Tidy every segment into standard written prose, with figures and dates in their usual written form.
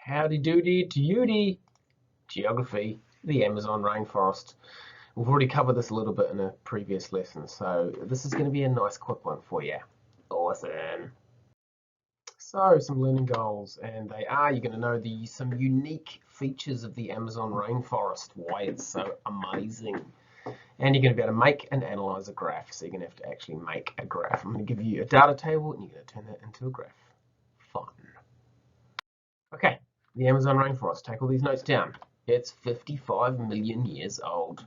Howdy doody to Yudi. Geography, the Amazon rainforest. We've already covered this a little bit in a previous lesson, so this is going to be a nice quick one for you. Awesome. So, some learning goals, and they are, you're going to know some unique features of the Amazon rainforest, why it's so amazing. And you're going to be able to make and analyze a graph, so you're going to have to actually make a graph. I'm going to give you a data table, and you're going to turn that into a graph. Fun. Okay, the Amazon rainforest. Take all these notes down. It's 55 million years old.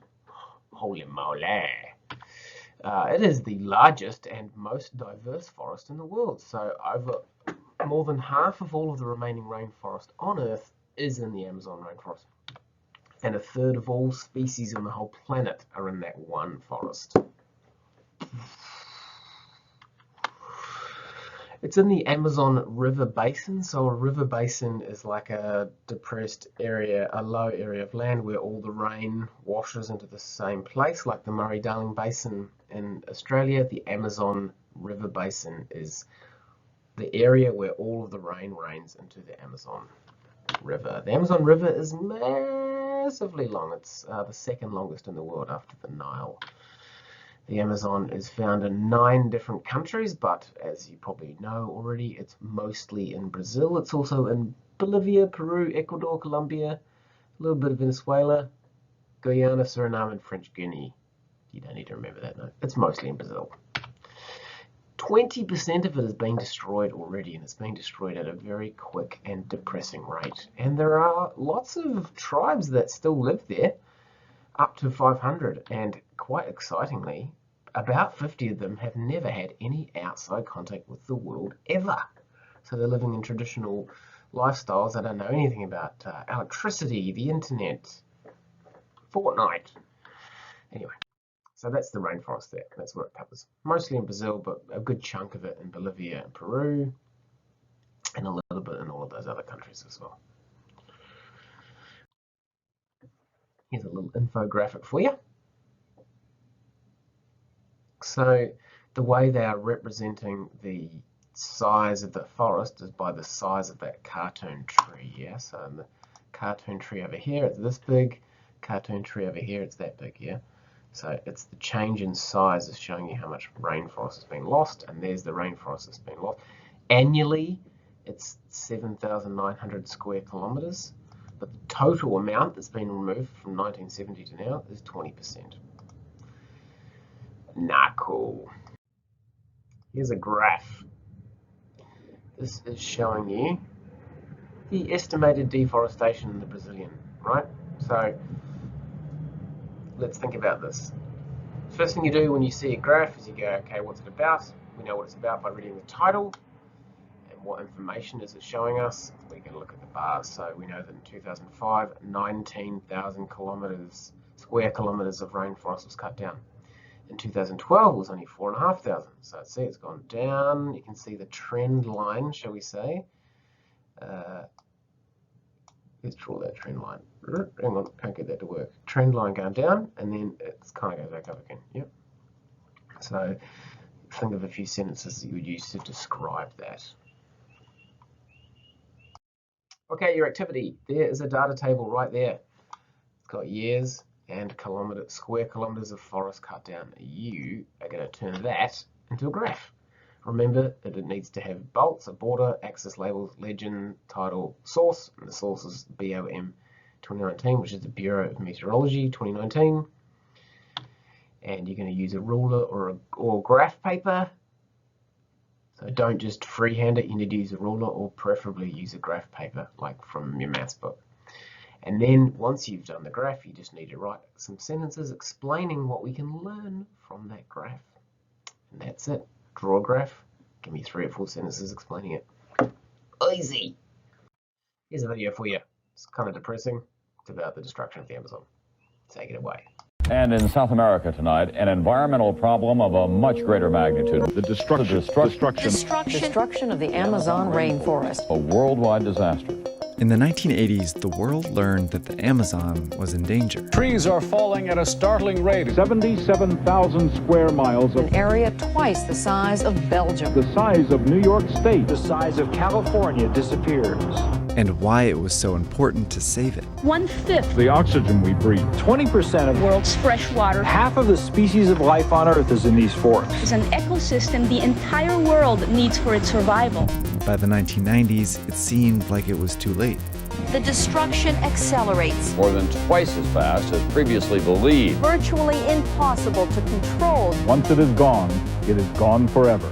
Holy moly. It is the largest and most diverse forest in the world. So over more than half of all of the remaining rainforest on Earth is in the Amazon rainforest. And a third of all species on the whole planet are in that one forest. It's in the Amazon River Basin. So a river basin is like a depressed area, a low area of land where all the rain washes into the same place, like the Murray-Darling Basin in Australia. The Amazon River Basin is the area where all of the rain rains into the Amazon River. The Amazon River is massively long. It's the second longest in the world after the Nile. The Amazon is found in 9 different countries, but as you probably know already, it's mostly in Brazil. It's also in Bolivia, Peru, Ecuador, Colombia, a little bit of Venezuela, Guyana, Suriname, and French Guiana. You don't need to remember that, no. It's mostly in Brazil. 20% of it has been destroyed already, and it's being destroyed at a very quick and depressing rate. And there are lots of tribes that still live there, up to 500, and quite excitingly, about 50 of them have never had any outside contact with the world ever. So they're living in traditional lifestyles. They don't know anything about electricity, the internet, Fortnite. Anyway, so that's the rainforest there. That's what it covers. Mostly in Brazil, but a good chunk of it in Bolivia and Peru, and a little bit in all of those other countries as well. Here's a little infographic for you. So the way they are representing the size of the forest is by the size of that cartoon tree. Yeah, so in the cartoon tree over here, it's this big. Cartoon tree over here, it's that big. Yeah, so it's the change in size is showing you how much rainforest has been lost, and there's the rainforest that's been lost. Annually, it's 7,900 square kilometers. But the total amount that's been removed from 1970 to now is 20%. Not cool. Here's a graph. This is showing you the estimated deforestation in the Brazilian, right? So let's think about this. First thing you do when you see a graph is you go, okay, what's it about? We know what it's about by reading the title. What information is it showing us? We can look at the bars. So we know that in 2005, 19,000 square kilometers of rainforest was cut down. In 2012, it was only 4,500. So see, it's gone down. You can see the trend line, shall we say. Let's draw that trend line. Hang on, can't get that to work. Trend line going down, and then it's kind of goes back up again. Yep. So think of a few sentences that you would use to describe that. Okay, your activity. There is a data table right there. It's got years and square kilometers of forest cut down. You are going to turn that into a graph. Remember that it needs to have bolts, a border, axis labels, legend, title, source. And the source is BOM 2019, which is the Bureau of Meteorology 2019. And you're going to use a ruler or graph paper. So don't just freehand it, you need to use a ruler or preferably use a graph paper like from your maths book. And then once you've done the graph, you just need to write some sentences explaining what we can learn from that graph. And that's it. Draw a graph, give me 3 or 4 sentences explaining it. Easy. Here's a video for you. It's kind of depressing. It's about the destruction of the Amazon. Take it away. And in South America tonight, an environmental problem of a much greater magnitude. The destruction of the Amazon rainforest. A worldwide disaster. In the 1980s, the world learned that the Amazon was in danger. Trees are falling at a startling rate. 77,000 square miles of An area twice the size of Belgium. the size of New York State. The size of California disappears. and why it was so important to save it. 1/5 The oxygen we breathe, 20% of world's fresh water half of the species of life on Earth is in these forests. is an ecosystem the entire world needs for its survival. By the 1990s, it seemed like it was too late. The destruction accelerates. More than twice as fast as previously believed. Virtually impossible to control. Once it is gone forever.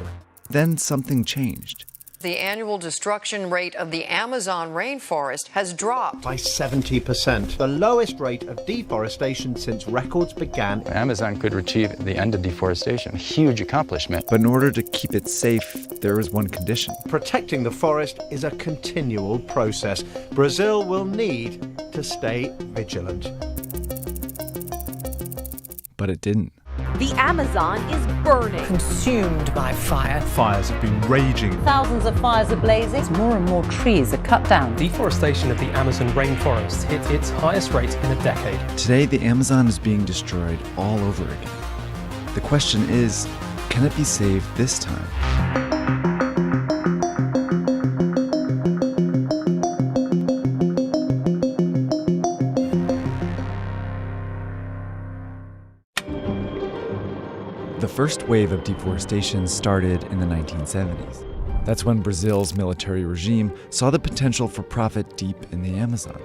Then something changed. The annual destruction rate of the Amazon rainforest has dropped. By 70%, the lowest rate of deforestation since records began. Amazon could achieve the end of deforestation, a huge accomplishment. But in order to keep it safe, there was one condition. Protecting the forest is a continual process. Brazil will need to stay vigilant. But it didn't. The Amazon is burning. Consumed by fire. Fires have been raging. Thousands of fires are blazing. More and more trees are cut down. Deforestation of the Amazon rainforest hit its highest rate in a decade. Today, the Amazon is being destroyed all over again. The question is, can it be saved this time? The first wave of deforestation started in the 1970s. That's when Brazil's military regime saw the potential for profit deep in the Amazon.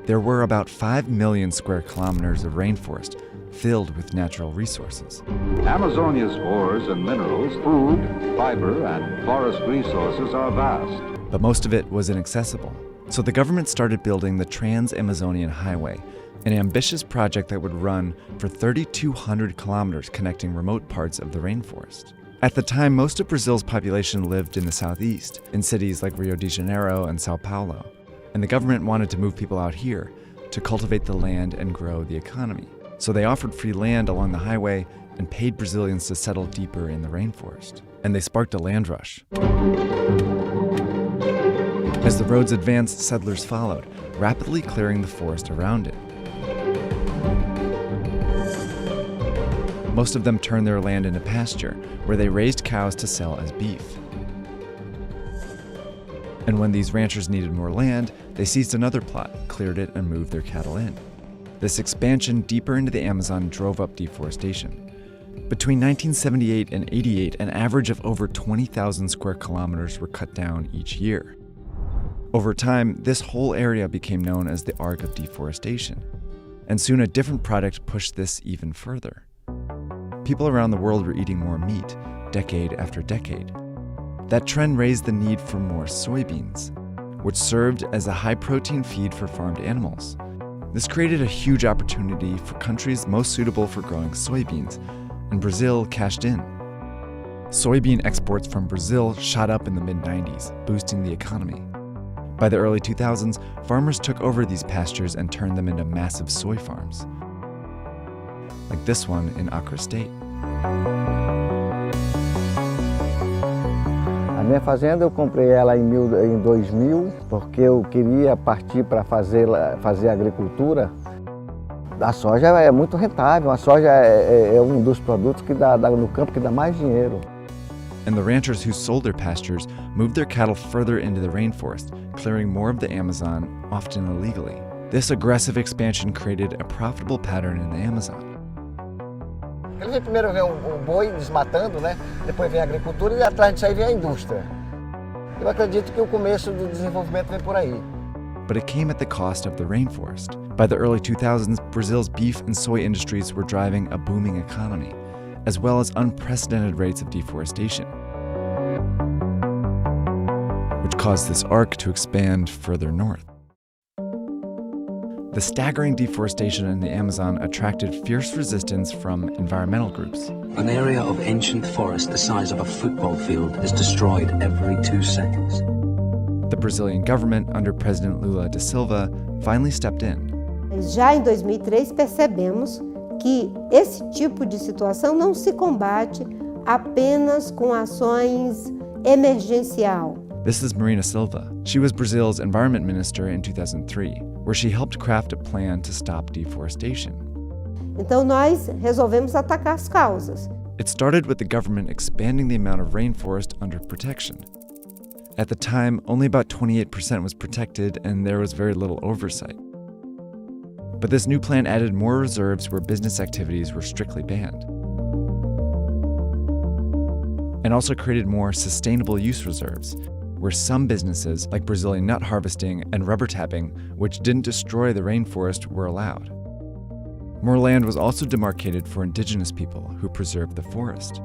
There were about 5 million square kilometers of rainforest filled with natural resources. Amazonia's ores and minerals, food, fiber, and forest resources are vast. But most of it was inaccessible. So the government started building the Trans-Amazonian Highway, an ambitious project that would run for 3,200 kilometers connecting remote parts of the rainforest. At the time, most of Brazil's population lived in the southeast, in cities like Rio de Janeiro and Sao Paulo. And the government wanted to move people out here to cultivate the land and grow the economy. So they offered free land along the highway and paid Brazilians to settle deeper in the rainforest. And they sparked a land rush. As the roads advanced, settlers followed, rapidly clearing the forest around it. Most of them turned their land into pasture, where they raised cows to sell as beef. And when these ranchers needed more land, they seized another plot, cleared it, and moved their cattle in. This expansion deeper into the Amazon drove up deforestation. Between 1978 and 88, an average of over 20,000 square kilometers were cut down each year. Over time, this whole area became known as the Arc of Deforestation, and soon a different product pushed this even further. People around the world were eating more meat, decade after decade. That trend raised the need for more soybeans, which served as a high-protein feed for farmed animals. This created a huge opportunity for countries most suitable for growing soybeans, and Brazil cashed in. Soybean exports from Brazil shot up in the mid-90s, boosting the economy. By the early 2000s, farmers took over these pastures and turned them into massive soy farms, like this one in Acre State. A minha fazenda eu comprei ela em 2000 porque eu queria partir para fazer agricultura. A soja é muito rentável, a soja é dos produtos que dá no campo que dá mais dinheiro. And the ranchers who sold their pastures moved their cattle further into the rainforest, clearing more of the Amazon, often illegally. This aggressive expansion created a profitable pattern in the Amazon. A gente primeiro vê o boi desmatando, né? Depois vem a agricultura e atrás disso aí vem a indústria. Eu acredito que o começo do desenvolvimento vem por aí. But it came at the cost of the rainforest. By the early 2000s, Brazil's beef and soy industries were driving a booming economy, as well as unprecedented rates of deforestation, which caused this arc to expand further north. The staggering deforestation in the Amazon attracted fierce resistance from environmental groups. An area of ancient forest the size of a football field is destroyed every 2 seconds. The Brazilian government, under President Lula da Silva, finally stepped in. Já em 2003 percebemos que esse tipo de situação não se combate apenas com ações emergencial. This is Marina Silva. She was Brazil's environment minister in 2003, where she helped craft a plan to stop deforestation. Então nós resolvemos atacar as causas. It started with the government expanding the amount of rainforest under protection. At the time, only about 28% was protected and there was very little oversight. But this new plan added more reserves where business activities were strictly banned, and also created more sustainable use reserves, where some businesses, like Brazilian nut harvesting and rubber tapping, which didn't destroy the rainforest, were allowed. More land was also demarcated for indigenous people who preserved the forest.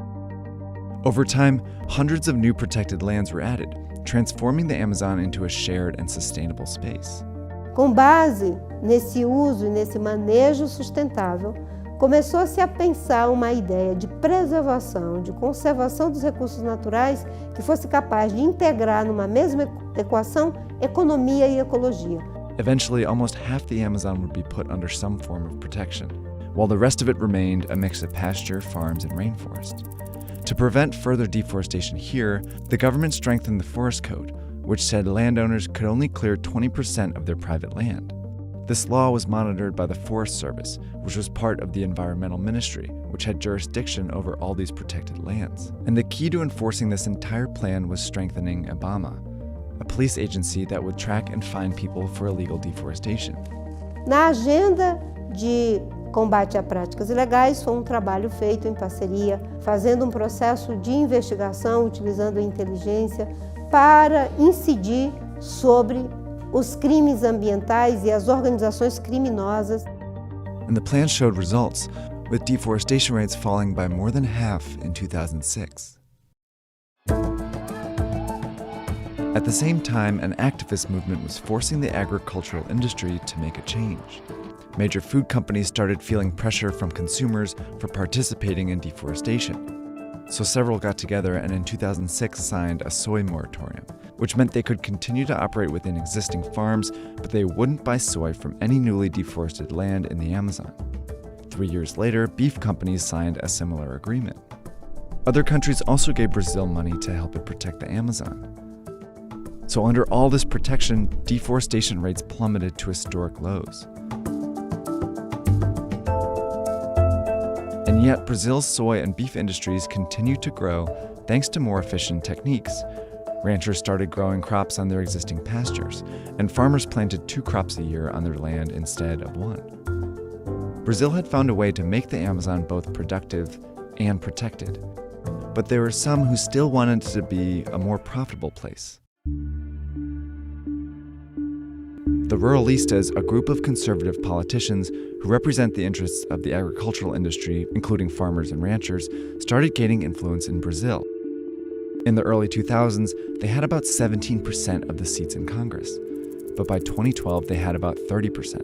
Over time, hundreds of new protected lands were added, transforming the Amazon into a shared and sustainable space. Com base nesse uso e nesse manejo sustentável, começou-se a pensar uma ideia de preservação, de conservação dos recursos naturais que fosse capaz de integrar numa mesma equação economia e ecologia. Eventually, almost half the Amazon would be put under some form of protection, while the rest of it remained a mix of pasture, farms, and rainforest. To prevent further deforestation here, the government strengthened the Forest Code, which said landowners could only clear 20% of their private land. This law was monitored by the Forest Service, which was part of the Environmental Ministry, which had jurisdiction over all these protected lands. And the key to enforcing this entire plan was strengthening IBAMA, a police agency that would track and fine people for illegal deforestation. Na agenda de combate a práticas ilegais foi um trabalho feito em parceria, fazendo um processo de investigação, utilizando a inteligência para incidir sobre os crimes ambientais e as organizações criminosas. And the plan showed results, with deforestation rates falling by more than half in 2006. At the same time, an activist movement was forcing the agricultural industry to make a change. Major food companies started feeling pressure from consumers for participating in deforestation. So several got together and in 2006 signed a soy moratorium, which meant they could continue to operate within existing farms, but they wouldn't buy soy from any newly deforested land in the Amazon. 3 years later, beef companies signed a similar agreement. Other countries also gave Brazil money to help it protect the Amazon. So under all this protection, deforestation rates plummeted to historic lows. And yet, Brazil's soy and beef industries continued to grow thanks to more efficient techniques. Ranchers started growing crops on their existing pastures, and farmers planted 2 crops a year on their land instead of 1. Brazil had found a way to make the Amazon both productive and protected. But there were some who still wanted it to be a more profitable place. The Ruralistas, a group of conservative politicians who represent the interests of the agricultural industry, including farmers and ranchers, started gaining influence in Brazil. In the early 2000s, they had about 17% of the seats in Congress. But by 2012, they had about 30%,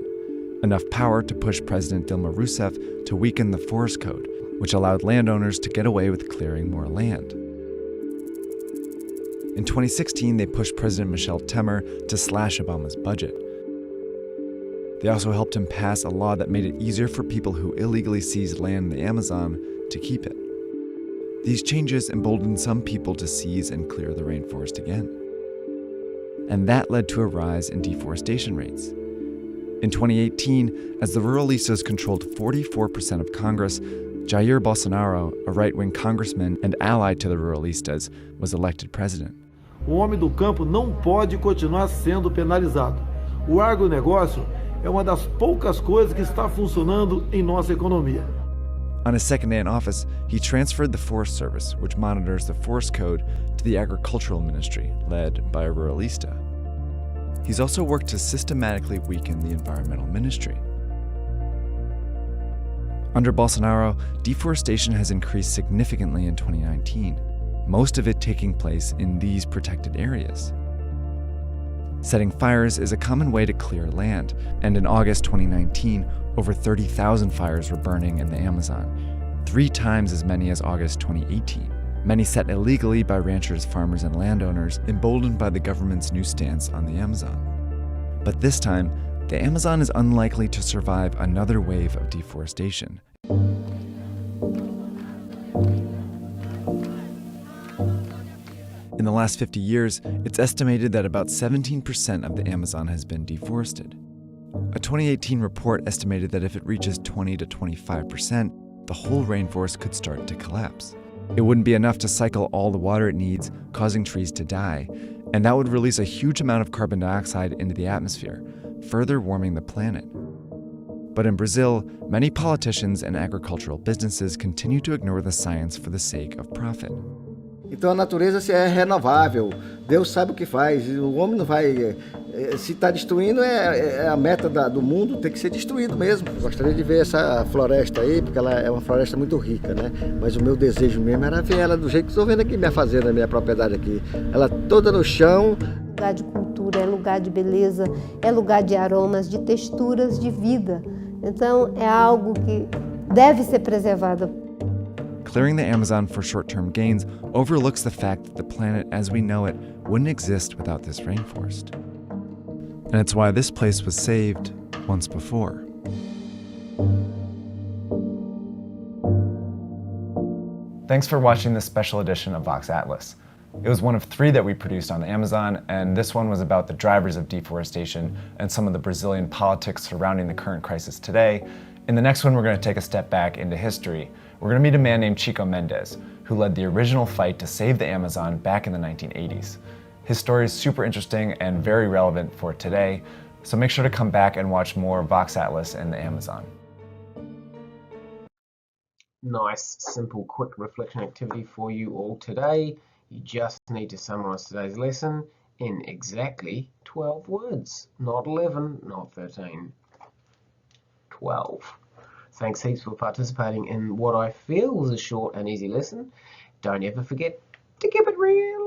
enough power to push President Dilma Rousseff to weaken the Forest Code, which allowed landowners to get away with clearing more land. In 2016, they pushed President Michel Temer to slash Obama's budget. They also helped him pass a law that made it easier for people who illegally seized land in the Amazon to keep it. These changes emboldened some people to seize and clear the rainforest again. And that led to a rise in deforestation rates. In 2018, as the Ruralistas controlled 44% of Congress, Jair Bolsonaro, a right-wing congressman and ally to the Ruralistas, was elected president. O homem do campo não pode continuar sendo penalizado. O agronegócio é uma das poucas coisas que está funcionando em nossa economia. On his second day in office, he transferred the Forest Service, which monitors the Forest Code, to the Agricultural Ministry, led by a Ruralista. He's also worked to systematically weaken the Environmental Ministry. Under Bolsonaro, deforestation has increased significantly in 2019, most of it taking place in these protected areas. Setting fires is a common way to clear land, and in August 2019, over 30,000 fires were burning in the Amazon, 3 times as many as August 2018. Many set illegally by ranchers, farmers, and landowners, emboldened by the government's new stance on the Amazon. But this time, the Amazon is unlikely to survive another wave of deforestation. In the last 50 years, it's estimated that about 17% of the Amazon has been deforested. A 2018 report estimated that if it reaches 20 to 25%, the whole rainforest could start to collapse. It wouldn't be enough to cycle all the water it needs, causing trees to die, And that would release a huge amount of carbon dioxide into the atmosphere, further warming the planet. But in Brazil, many politicians and agricultural businesses continue to ignore the science for the sake of profit. Então a natureza é renovável, Deus sabe o que faz, o homem não vai... Se está destruindo, a meta do mundo tem que ser destruído mesmo. Gostaria de ver essa floresta aí, porque ela é uma floresta muito rica, né? Mas o meu desejo mesmo era ver ela do jeito que estou vendo aqui, minha fazenda, minha propriedade aqui. Ela toda no chão. Lugar de cultura, é lugar de beleza, é lugar de aromas, de texturas, de vida. Então é algo que deve ser preservado. Clearing the Amazon for short-term gains overlooks the fact that the planet as we know it wouldn't exist without this rainforest. And it's why this place was saved once before. Thanks for watching this special edition of Vox Atlas. It was one of 3 that we produced on the Amazon, and this one was about the drivers of deforestation and some of the Brazilian politics surrounding the current crisis today. In the next one, we're going to take a step back into history. We're going to meet a man named Chico Mendes, who led the original fight to save the Amazon back in the 1980s. His story is super interesting and very relevant for today, so make sure to come back and watch more Vox Atlas and the Amazon. Nice, simple, quick reflection activity for you all today. You just need to summarize today's lesson in exactly 12 words. Not 11, not 13. 12. Thanks heaps for participating in what I feel was a short and easy lesson. Don't ever forget to keep it real.